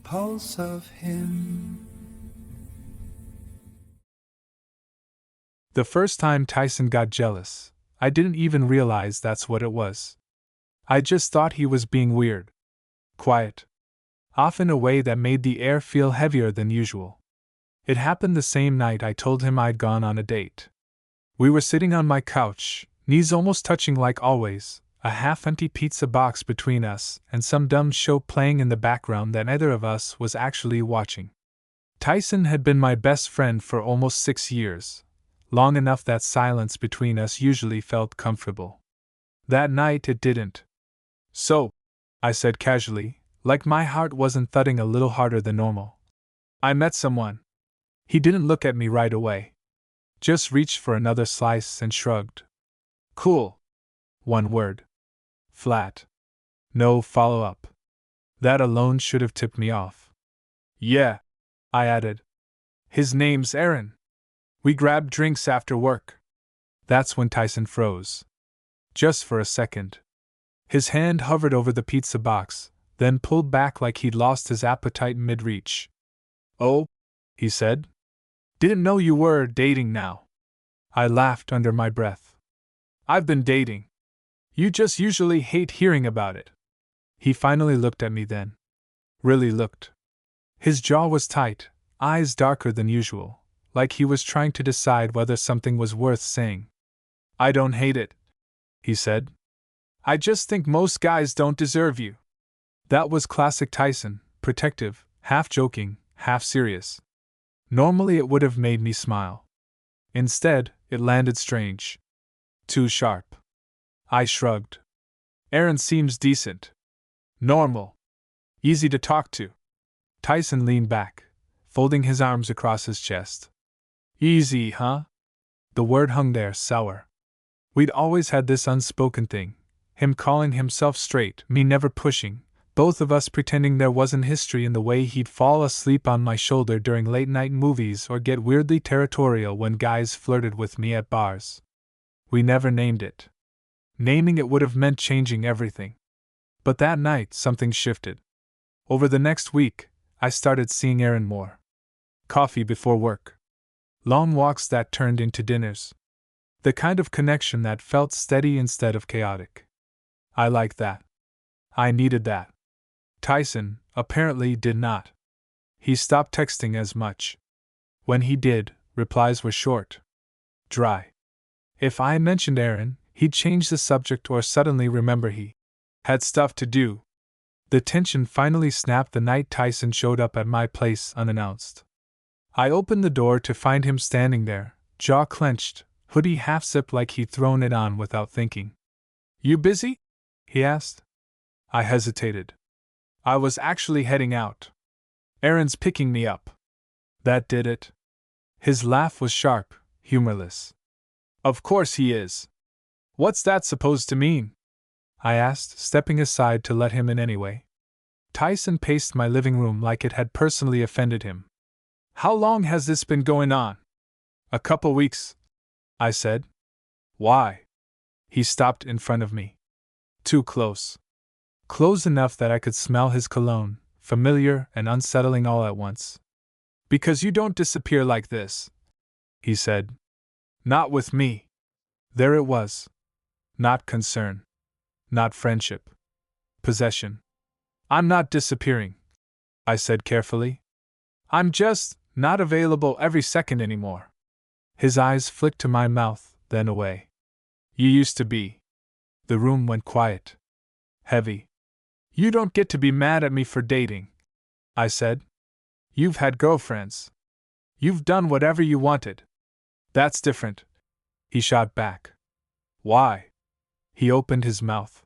pulse of him. The first time Tyson got jealous, I didn't even realize that's what it was. I just thought he was being weird. Quiet. Off in a way that made the air feel heavier than usual. It happened the same night I told him I'd gone on a date. We were sitting on my couch, knees almost touching like always, a half-empty pizza box between us, and some dumb show playing in the background that neither of us was actually watching. Tyson had been my best friend for almost 6 years, long enough that silence between us usually felt comfortable. That night it didn't. "So," I said casually, like my heart wasn't thudding a little harder than normal, "I met someone." He didn't look at me right away. Just reached for another slice and shrugged. "Cool." One word. Flat. No follow-up. That alone should have tipped me off. "Yeah," I added. "His name's Aaron. We grabbed drinks after work." That's when Tyson froze. Just for a second. His hand hovered over the pizza box, then pulled back like he'd lost his appetite mid-reach. "Oh," he said. "Didn't know you were dating now." I laughed under my breath. "I've been dating. You just usually hate hearing about it." He finally looked at me then. Really looked. His jaw was tight, eyes darker than usual, like he was trying to decide whether something was worth saying. "I don't hate it," he said. "I just think most guys don't deserve you." That was classic Tyson, protective, half joking, half serious. Normally it would have made me smile. Instead, it landed strange. Too sharp. I shrugged. "Aaron seems decent. Normal. Easy to talk to." Tyson leaned back, folding his arms across his chest. "Easy, huh?" The word hung there, sour. We'd always had this unspoken thing, him calling himself straight, me never pushing, both of us pretending there wasn't history in the way he'd fall asleep on my shoulder during late-night movies or get weirdly territorial when guys flirted with me at bars. We never named it. Naming it would have meant changing everything. But that night, something shifted. Over the next week, I started seeing Aaron more. Coffee before work. Long walks that turned into dinners. The kind of connection that felt steady instead of chaotic. I liked that. I needed that. Tyson, apparently, did not. He stopped texting as much. When he did, replies were short. Dry. If I mentioned Aaron, he'd change the subject or suddenly remember he had stuff to do. The tension finally snapped the night Tyson showed up at my place unannounced. I opened the door to find him standing there, jaw clenched, hoodie half-zipped like he'd thrown it on without thinking. "You busy?" he asked. I hesitated. "I was actually heading out. Aaron's picking me up." That did it. His laugh was sharp, humorless. "Of course he is. What's that supposed to mean?" I asked, stepping aside to let him in anyway. Tyson paced my living room like it had personally offended him. "How long has this been going on?" "A couple weeks," I said. "Why?" He stopped in front of me. Too close. Close enough that I could smell his cologne, familiar and unsettling all at once. "Because you don't disappear like this," he said. "Not with me." There it was. Not concern. Not friendship. Possession. "I'm not disappearing," I said carefully. "I'm just not available every second anymore." His eyes flicked to my mouth, then away. "You used to be." The room went quiet. Heavy. "You don't get to be mad at me for dating," I said. "You've had girlfriends. You've done whatever you wanted." "That's different," he shot back. "Why?" He opened his mouth.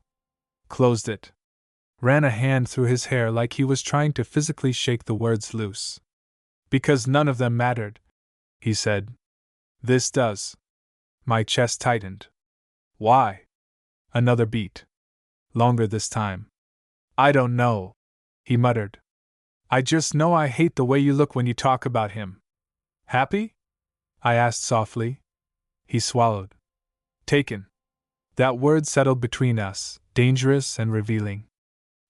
Closed it. Ran a hand through his hair like he was trying to physically shake the words loose. "Because none of them mattered," he said. "This does." My chest tightened. "Why?" Another beat. Longer this time. "I don't know," he muttered. "I just know I hate the way you look when you talk about him." "Happy?" I asked softly. He swallowed. "Taken." That word settled between us, dangerous and revealing.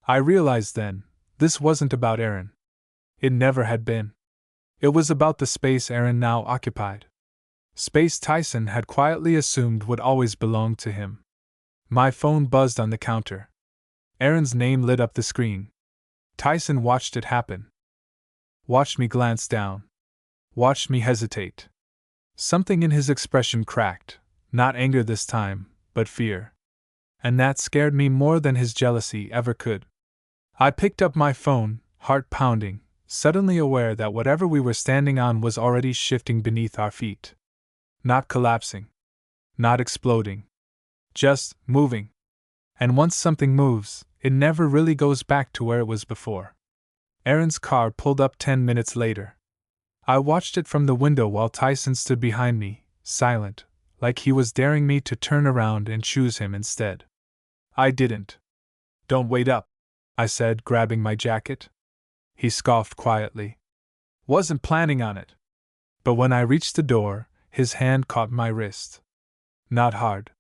I realized then, this wasn't about Aaron. It never had been. It was about the space Aaron now occupied. Space Tyson had quietly assumed would always belong to him. My phone buzzed on the counter. Aaron's name lit up the screen. Tyson watched it happen. Watched me glance down. Watched me hesitate. Something in his expression cracked, not anger this time, but fear. And that scared me more than his jealousy ever could. I picked up my phone, heart pounding, suddenly aware that whatever we were standing on was already shifting beneath our feet. Not collapsing. Not exploding. Just moving. And once something moves, it never really goes back to where it was before. Aaron's car pulled up 10 minutes later. I watched it from the window while Tyson stood behind me, silent, like he was daring me to turn around and choose him instead. I didn't. "Don't wait up," I said, grabbing my jacket. He scoffed quietly. "Wasn't planning on it." But when I reached the door, his hand caught my wrist. Not hard.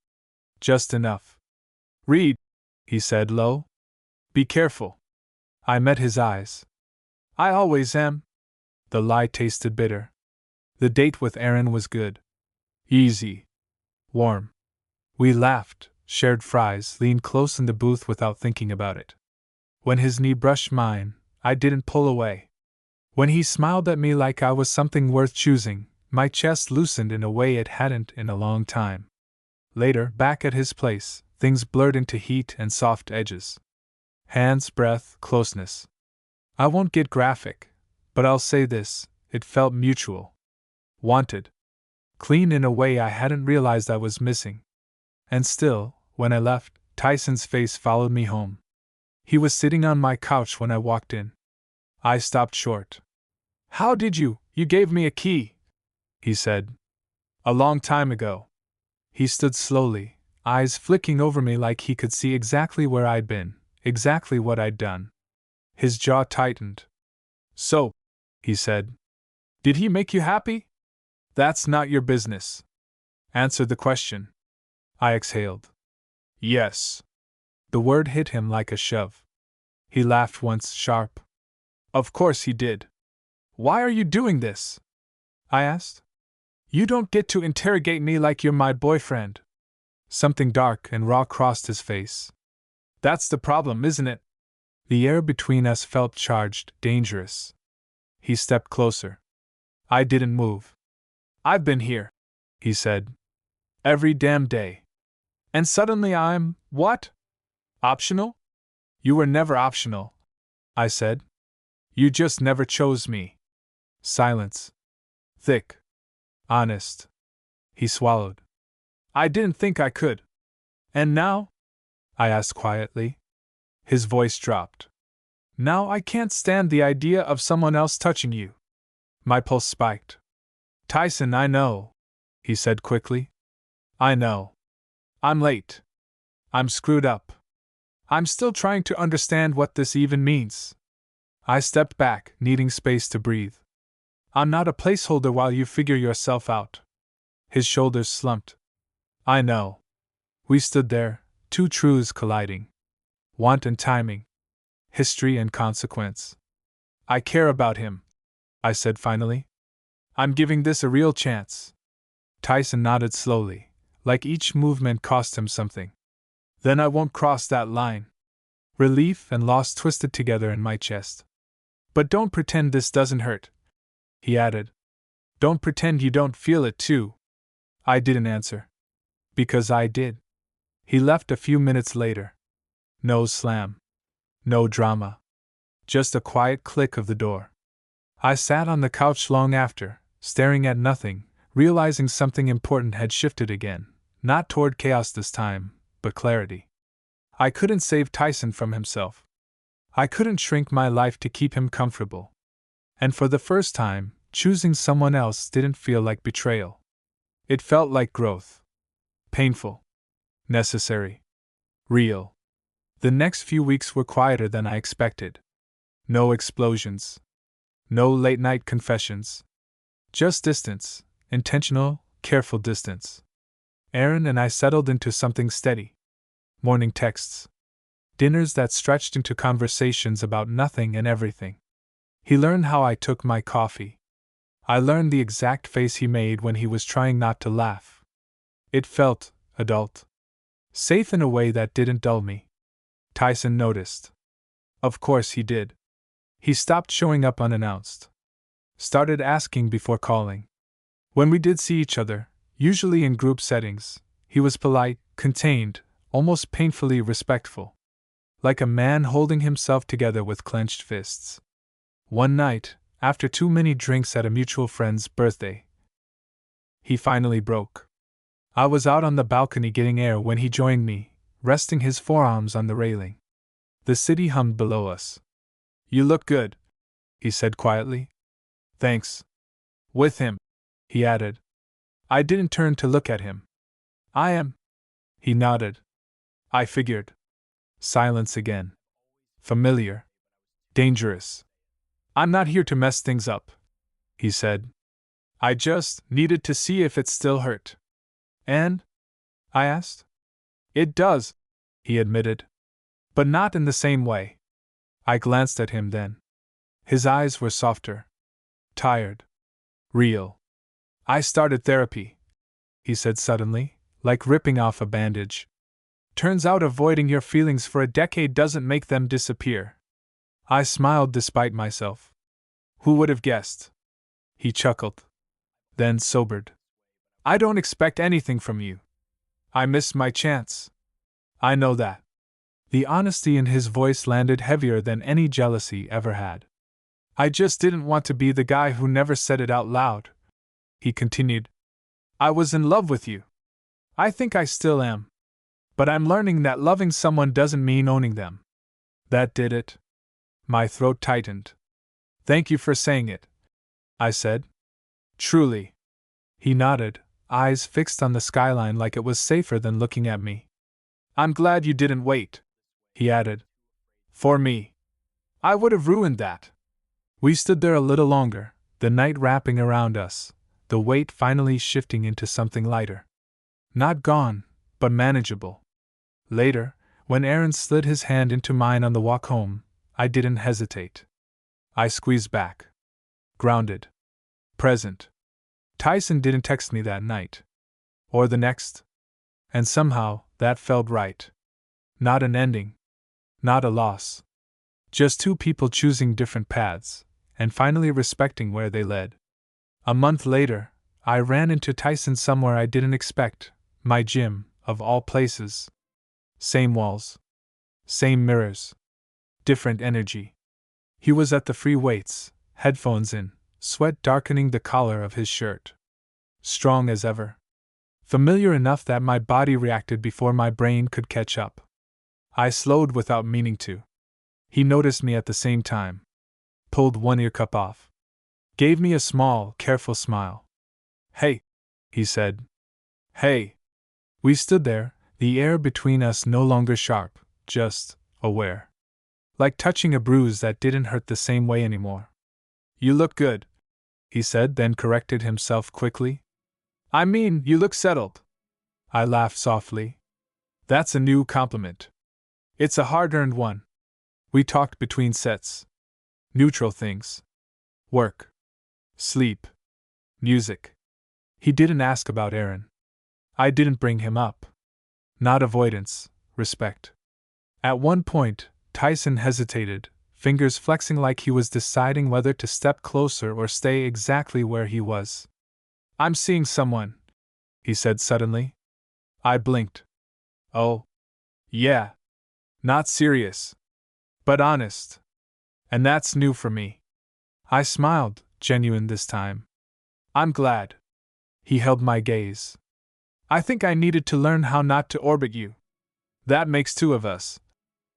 Just enough. "Read," he said low. "Be careful." I met his eyes. "I always am." The lie tasted bitter. The date with Aaron was good. Easy. Warm. We laughed, shared fries, leaned close in the booth without thinking about it. When his knee brushed mine, I didn't pull away. When he smiled at me like I was something worth choosing, my chest loosened in a way it hadn't in a long time. Later, back at his place, things blurred into heat and soft edges. Hands, breath, closeness. I won't get graphic, but I'll say this: it felt mutual. Wanted. Clean in a way I hadn't realized I was missing. And still, when I left, Tyson's face followed me home. He was sitting on my couch when I walked in. I stopped short. "How did you? You gave me a key," he said. "A long time ago." He stood slowly, eyes flicking over me like he could see exactly where I'd been, exactly what I'd done. His jaw tightened. "So," he said, "did he make you happy?" "That's not your business." "Answer the question." I exhaled. "Yes." The word hit him like a shove. He laughed once, sharp. "Of course he did." "Why are you doing this?" I asked. "You don't get to interrogate me like you're my boyfriend." Something dark and raw crossed his face. "That's the problem, isn't it?" The air between us felt charged, dangerous. He stepped closer. I didn't move. "I've been here," he said. "Every damn day. And suddenly I'm, what? Optional?" "You were never optional," I said. "You just never chose me." Silence. Thick. Honest. He swallowed. "I didn't think I could." "And now?" I asked quietly. His voice dropped. "Now I can't stand the idea of someone else touching you." My pulse spiked. "Tyson, I know," he said quickly. "I know. I'm late. I'm screwed up. I'm still trying to understand what this even means." I stepped back, needing space to breathe. "I'm not a placeholder while you figure yourself out." His shoulders slumped. "I know." We stood there, two truths colliding. Want and timing. History and consequence. "I care about him," I said finally. "I'm giving this a real chance." Tyson nodded slowly, like each movement cost him something. "Then I won't cross that line." Relief and loss twisted together in my chest. "But don't pretend this doesn't hurt," he added. "Don't pretend you don't feel it too." I didn't answer. Because I did. He left a few minutes later. No slam. No drama. Just a quiet click of the door. I sat on the couch long after, staring at nothing, realizing something important had shifted again, not toward chaos this time, but clarity. I couldn't save Tyson from himself. I couldn't shrink my life to keep him comfortable. And for the first time, choosing someone else didn't feel like betrayal. It felt like growth. Painful. Necessary. Real. The next few weeks were quieter than I expected. No explosions. No late-night confessions. Just distance, intentional, careful distance. Aaron and I settled into something steady. Morning texts. Dinners that stretched into conversations about nothing and everything. He learned how I took my coffee. I learned the exact face he made when he was trying not to laugh. It felt adult. Safe in a way that didn't dull me. Tyson noticed. Of course he did. He stopped showing up unannounced. Started asking before calling. When we did see each other, usually in group settings, he was polite, contained, almost painfully respectful. Like a man holding himself together with clenched fists. One night, after too many drinks at a mutual friend's birthday, he finally broke. I was out on the balcony getting air when he joined me, resting his forearms on the railing. The city hummed below us. "You look good," he said quietly. "Thanks." "With him," he added. I didn't turn to look at him. "I am." He nodded. "I figured." Silence again. Familiar. Dangerous. "I'm not here to mess things up," he said. "I just needed to see if it still hurt." "And?" I asked. "It does," he admitted. "But not in the same way." I glanced at him then. His eyes were softer. Tired. Real. "I started therapy," he said suddenly, like ripping off a bandage. "Turns out avoiding your feelings for a decade doesn't make them disappear." I smiled despite myself. "Who would have guessed?" He chuckled. Then sobered. "I don't expect anything from you. I missed my chance." "I know that." The honesty in his voice landed heavier than any jealousy ever had. "I just didn't want to be the guy who never said it out loud," he continued. "I was in love with you. I think I still am. But I'm learning that loving someone doesn't mean owning them." That did it. My throat tightened. "Thank you for saying it," I said. "Truly." He nodded, eyes fixed on the skyline like it was safer than looking at me. "I'm glad you didn't wait," he added. "For me. I would have ruined that." We stood there a little longer, the night wrapping around us, the weight finally shifting into something lighter. Not gone, but manageable. Later, when Aaron slid his hand into mine on the walk home, I didn't hesitate. I squeezed back. Grounded. Present. Tyson didn't text me that night. Or the next. And somehow, that felt right. Not an ending. Not a loss. Just two people choosing different paths, and finally respecting where they led. A month later, I ran into Tyson somewhere I didn't expect, my gym, of all places. Same walls. Same mirrors. Different energy. He was at the free weights, headphones in, sweat darkening the collar of his shirt. Strong as ever. Familiar enough that my body reacted before my brain could catch up. I slowed without meaning to. He noticed me at the same time. Pulled one ear cup off. Gave me a small, careful smile. "Hey," he said. "Hey." We stood there, the air between us no longer sharp, just aware. Like touching a bruise that didn't hurt the same way anymore. "You look good," he said, then corrected himself quickly. "I mean, you look settled." I laughed softly. "That's a new compliment. It's a hard-earned one." We talked between sets. Neutral things. Work. Sleep. Music. He didn't ask about Aaron. I didn't bring him up. Not avoidance, respect. At one point, Tyson hesitated, fingers flexing like he was deciding whether to step closer or stay exactly where he was. "I'm seeing someone," he said suddenly. I blinked. "Oh. Yeah. Not serious. But honest. And that's new for me." I smiled, genuine this time. "I'm glad." He held my gaze. "I think I needed to learn how not to orbit you." "That makes two of us,"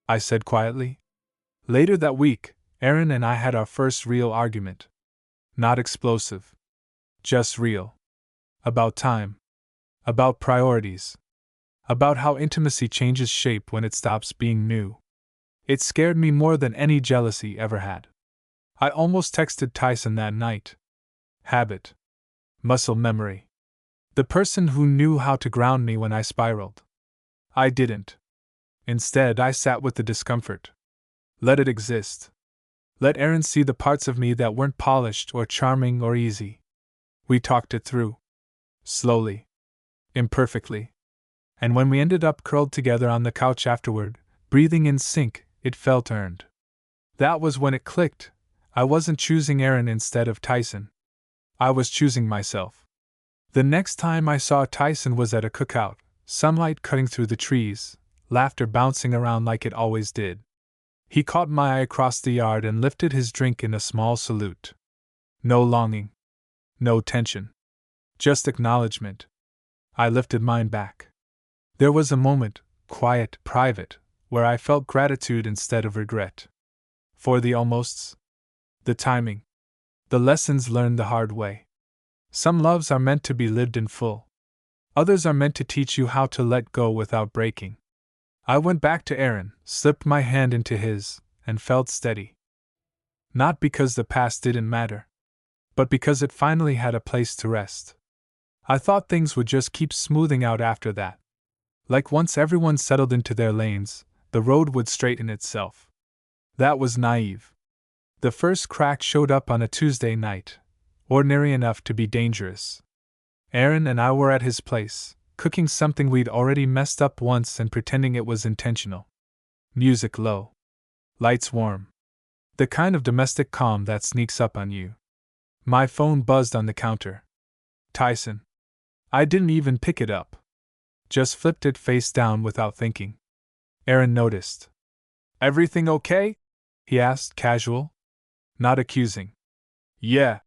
I said quietly. Later that week, Aaron and I had our first real argument. Not explosive. Just real. About time. About priorities. About how intimacy changes shape when it stops being new. It scared me more than any jealousy ever had. I almost texted Tyson that night. Habit. Muscle memory. The person who knew how to ground me when I spiraled. I didn't. Instead, I sat with the discomfort. Let it exist. Let Aaron see the parts of me that weren't polished or charming or easy. We talked it through. Slowly. Imperfectly. And when we ended up curled together on the couch afterward, breathing in sync, it felt earned. That was when it clicked. I wasn't choosing Aaron instead of Tyson. I was choosing myself. The next time I saw Tyson was at a cookout, sunlight cutting through the trees, laughter bouncing around like it always did. He caught my eye across the yard and lifted his drink in a small salute. No longing. No tension. Just acknowledgement. I lifted mine back. There was a moment, quiet, private, where I felt gratitude instead of regret. For the almosts. The timing. The lessons learned the hard way. Some loves are meant to be lived in full. Others are meant to teach you how to let go without breaking. I went back to Aaron, slipped my hand into his, and felt steady. Not because the past didn't matter, but because it finally had a place to rest. I thought things would just keep smoothing out after that. Like once everyone settled into their lanes, the road would straighten itself. That was naive. The first crack showed up on a Tuesday night, ordinary enough to be dangerous. Aaron and I were at his place, cooking something we'd already messed up once and pretending it was intentional. Music low. Lights warm. The kind of domestic calm that sneaks up on you. My phone buzzed on the counter. Tyson. I didn't even pick it up. Just flipped it face down without thinking. Aaron noticed. Everything okay? He asked, casual. Not accusing. Yeah,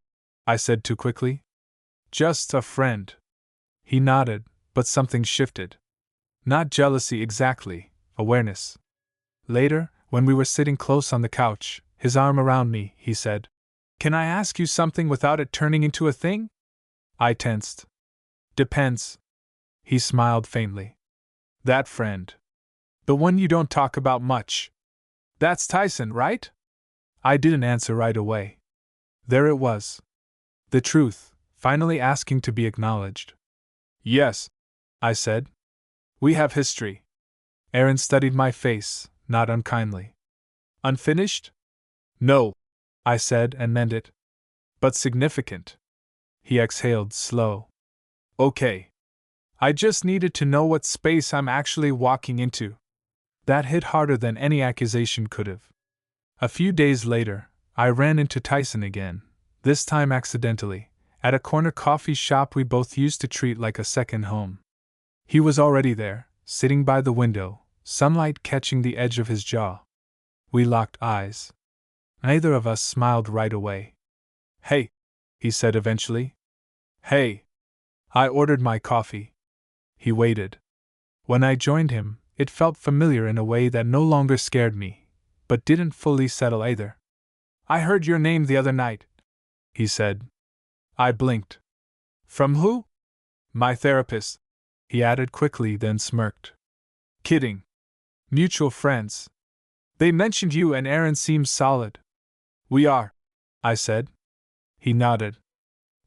I said too quickly. Just a friend. He nodded, but something shifted. Not jealousy exactly, awareness. Later, when we were sitting close on the couch, his arm around me, he said, "Can I ask you something without it turning into a thing?" I tensed. Depends. He smiled faintly. That friend. The one you don't talk about much. That's Tyson, right? I didn't answer right away. There it was. The truth, finally asking to be acknowledged. Yes, I said. We have history. Aaron studied my face, not unkindly. Unfinished? No, I said and meant it. But significant. He exhaled, slow. Okay. I just needed to know what space I'm actually walking into. That hit harder than any accusation could have. A few days later, I ran into Tyson again, this time accidentally, at a corner coffee shop we both used to treat like a second home. He was already there, sitting by the window, sunlight catching the edge of his jaw. We locked eyes. Neither of us smiled right away. Hey, he said eventually. Hey. I ordered my coffee. He waited. When I joined him, it felt familiar in a way that no longer scared me, but didn't fully settle either. I heard your name the other night, he said. I blinked. From who? My therapist, he added quickly, then smirked. Kidding. Mutual friends. They mentioned you and Aaron seems solid. We are, I said. He nodded.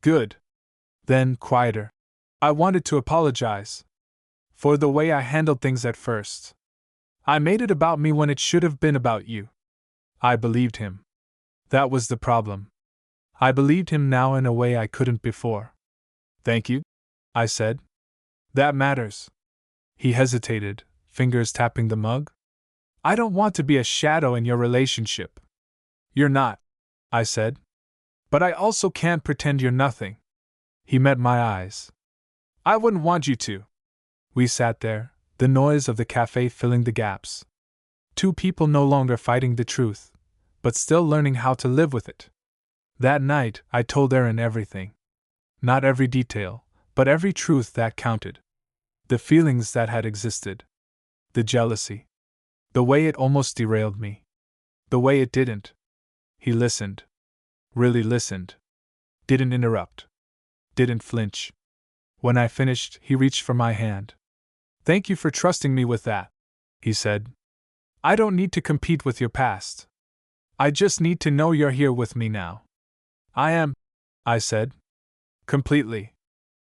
Good. Then, quieter. I wanted to apologize for the way I handled things at first. I made it about me when it should have been about you. I believed him. That was the problem. I believed him now in a way I couldn't before. Thank you, I said. That matters. He hesitated, fingers tapping the mug. I don't want to be a shadow in your relationship. You're not, I said. But I also can't pretend you're nothing. He met my eyes. I wouldn't want you to. We sat there, the noise of the cafe filling the gaps. Two people no longer fighting the truth, but still learning how to live with it. That night, I told Aaron everything. Not every detail, but every truth that counted. The feelings that had existed. The jealousy. The way it almost derailed me. The way it didn't. He listened. Really listened. Didn't interrupt. Didn't flinch. When I finished, he reached for my hand. Thank you for trusting me with that, he said. I don't need to compete with your past. I just need to know you're here with me now. I am, I said. Completely.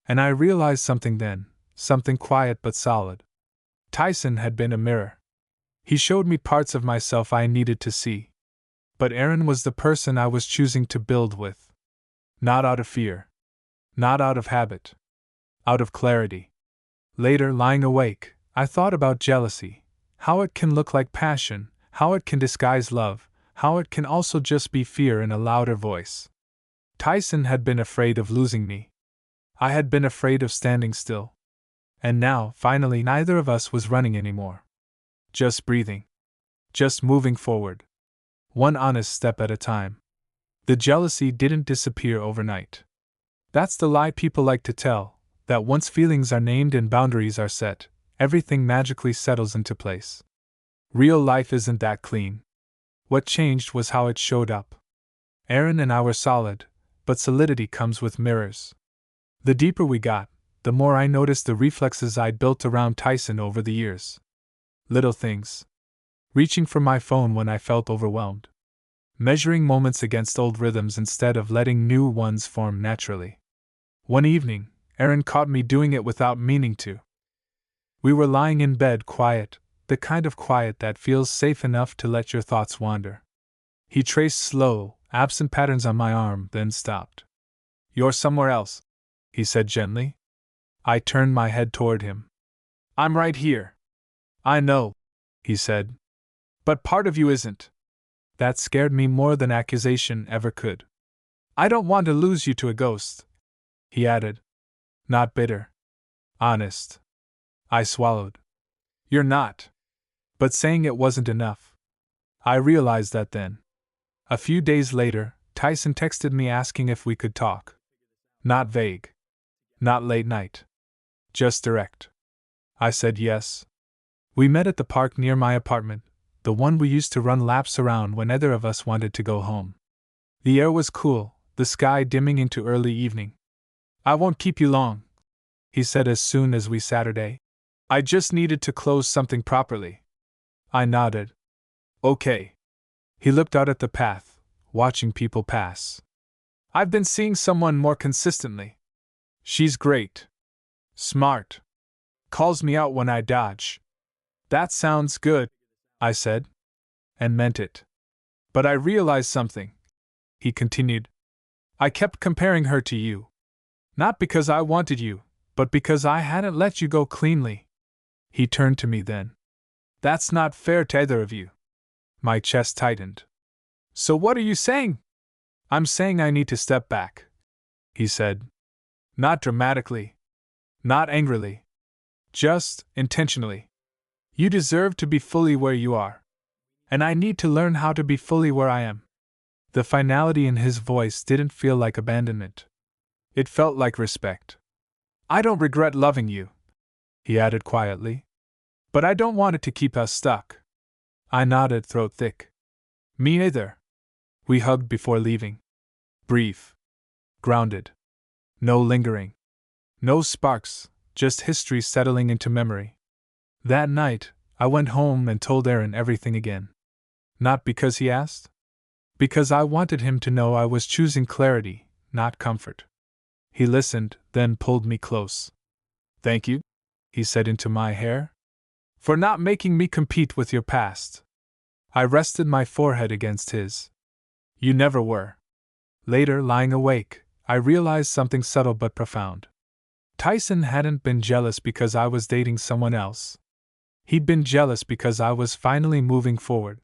And I realized something then, something quiet but solid. Tyson had been a mirror. He showed me parts of myself I needed to see. But Aaron was the person I was choosing to build with. Not out of fear. Not out of habit. Out of clarity. Later, lying awake, I thought about jealousy, how it can look like passion, how it can disguise love, how it can also just be fear in a louder voice. Tyson had been afraid of losing me. I had been afraid of standing still. And now, finally, neither of us was running anymore. Just breathing. Just moving forward. One honest step at a time. The jealousy didn't disappear overnight. That's the lie people like to tell, that once feelings are named and boundaries are set, everything magically settles into place. Real life isn't that clean. What changed was how it showed up. Aaron and I were solid, but solidity comes with mirrors. The deeper we got, the more I noticed the reflexes I'd built around Tyson over the years. Little things. Reaching for my phone when I felt overwhelmed. Measuring moments against old rhythms instead of letting new ones form naturally. One evening, Aaron caught me doing it without meaning to. We were lying in bed quiet, the kind of quiet that feels safe enough to let your thoughts wander. He traced slow, absent patterns on my arm, then stopped. "You're somewhere else," he said gently. I turned my head toward him. "I'm right here." "I know," he said. "But part of you isn't." That scared me more than accusation ever could. "I don't want to lose you to a ghost," he added. Not bitter. Honest. I swallowed. "You're not." But saying it wasn't enough. I realized that then. A few days later, Tyson texted me asking if we could talk. Not vague. Not late night. Just direct. I said yes. We met at the park near my apartment, the one we used to run laps around when either of us wanted to go home. The air was cool, the sky dimming into early evening. "I won't keep you long," he said as soon as we Saturday. "I just needed to close something properly." I nodded. "Okay." He looked out at the path, watching people pass. "I've been seeing someone more consistently. She's great. Smart. Calls me out when I dodge." "That sounds good," I said. And meant it. "But I realized something," he continued. "I kept comparing her to you. Not because I wanted you, but because I hadn't let you go cleanly." He turned to me then. "That's not fair to either of you." My chest tightened. "So what are you saying?" "I'm saying I need to step back," he said. "Not dramatically. Not angrily. Just intentionally. You deserve to be fully where you are. And I need to learn how to be fully where I am." The finality in his voice didn't feel like abandonment. It felt like respect. "I don't regret loving you," he added quietly. "But I don't want it to keep us stuck." I nodded, throat thick. "Me either." We hugged before leaving. Brief. Grounded. No lingering. No sparks, just history settling into memory. That night, I went home and told Aaron everything again. Not because he asked. Because I wanted him to know I was choosing clarity, not comfort. He listened, then pulled me close. "Thank you," he said into my hair, "for not making me compete with your past." I rested my forehead against his. "You never were." Later, lying awake, I realized something subtle but profound. Tyson hadn't been jealous because I was dating someone else. He'd been jealous because I was finally moving forward.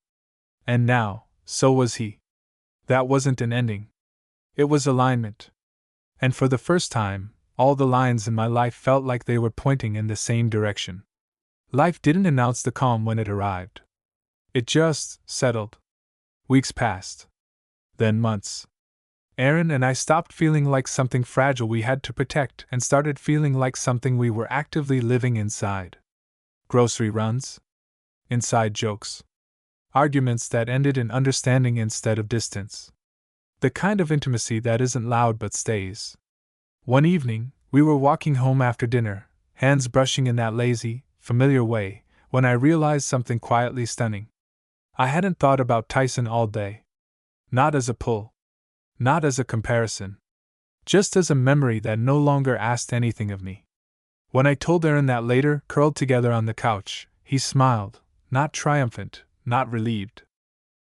And now, so was he. That wasn't an ending. It was alignment. And for the first time, all the lines in my life felt like they were pointing in the same direction. Life didn't announce the calm when it arrived. It just settled. Weeks passed. Then months. Aaron and I stopped feeling like something fragile we had to protect and started feeling like something we were actively living inside. Grocery runs. Inside jokes. Arguments that ended in understanding instead of distance. The kind of intimacy that isn't loud but stays. One evening, we were walking home after dinner, hands brushing in that lazy, familiar way, when I realized something quietly stunning. I hadn't thought about Tyson all day. Not as a pull. Not as a comparison. Just as a memory that no longer asked anything of me. When I told Aaron that later, curled together on the couch, he smiled, not triumphant, not relieved.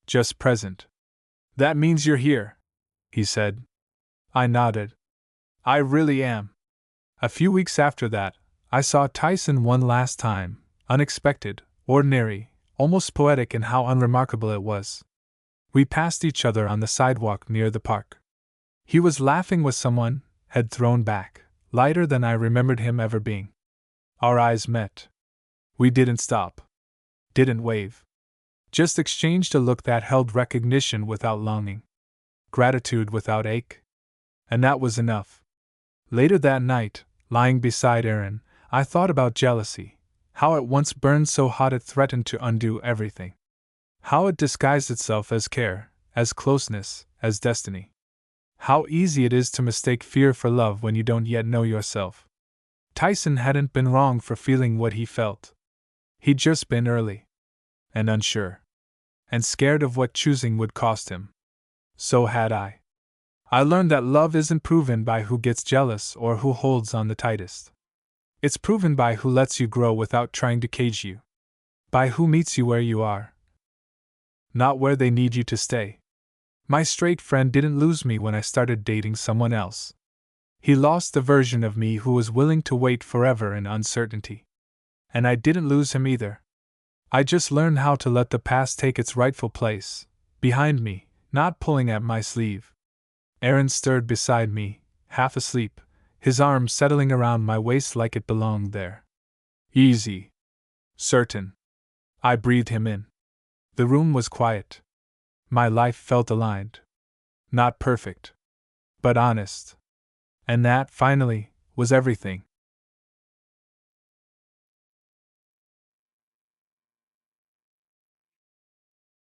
Just present. That means you're here, he said. I nodded. I really am. A few weeks after that, I saw Tyson one last time, unexpected, ordinary, almost poetic in how unremarkable it was. We passed each other on the sidewalk near the park. He was laughing with someone, head thrown back, lighter than I remembered him ever being. Our eyes met. We didn't stop. Didn't wave. Just exchanged a look that held recognition without longing, gratitude without ache. And that was enough. Later that night, lying beside Aaron, I thought about jealousy, how it once burned so hot it threatened to undo everything. How it disguised itself as care, as closeness, as destiny. How easy it is to mistake fear for love when you don't yet know yourself. Tyson hadn't been wrong for feeling what he felt. He'd just been early. And unsure. And scared of what choosing would cost him. So had I. I learned that love isn't proven by who gets jealous or who holds on the tightest. It's proven by who lets you grow without trying to cage you. By who meets you where you are. Not where they need you to stay. My straight friend didn't lose me when I started dating someone else. He lost the version of me who was willing to wait forever in uncertainty. And I didn't lose him either. I just learned how to let the past take its rightful place, behind me, not pulling at my sleeve. Aaron stirred beside me, half asleep, his arm settling around my waist like it belonged there. Easy. Certain. I breathed him in. The room was quiet. My life felt aligned. Not perfect. But honest. And that, finally, was everything.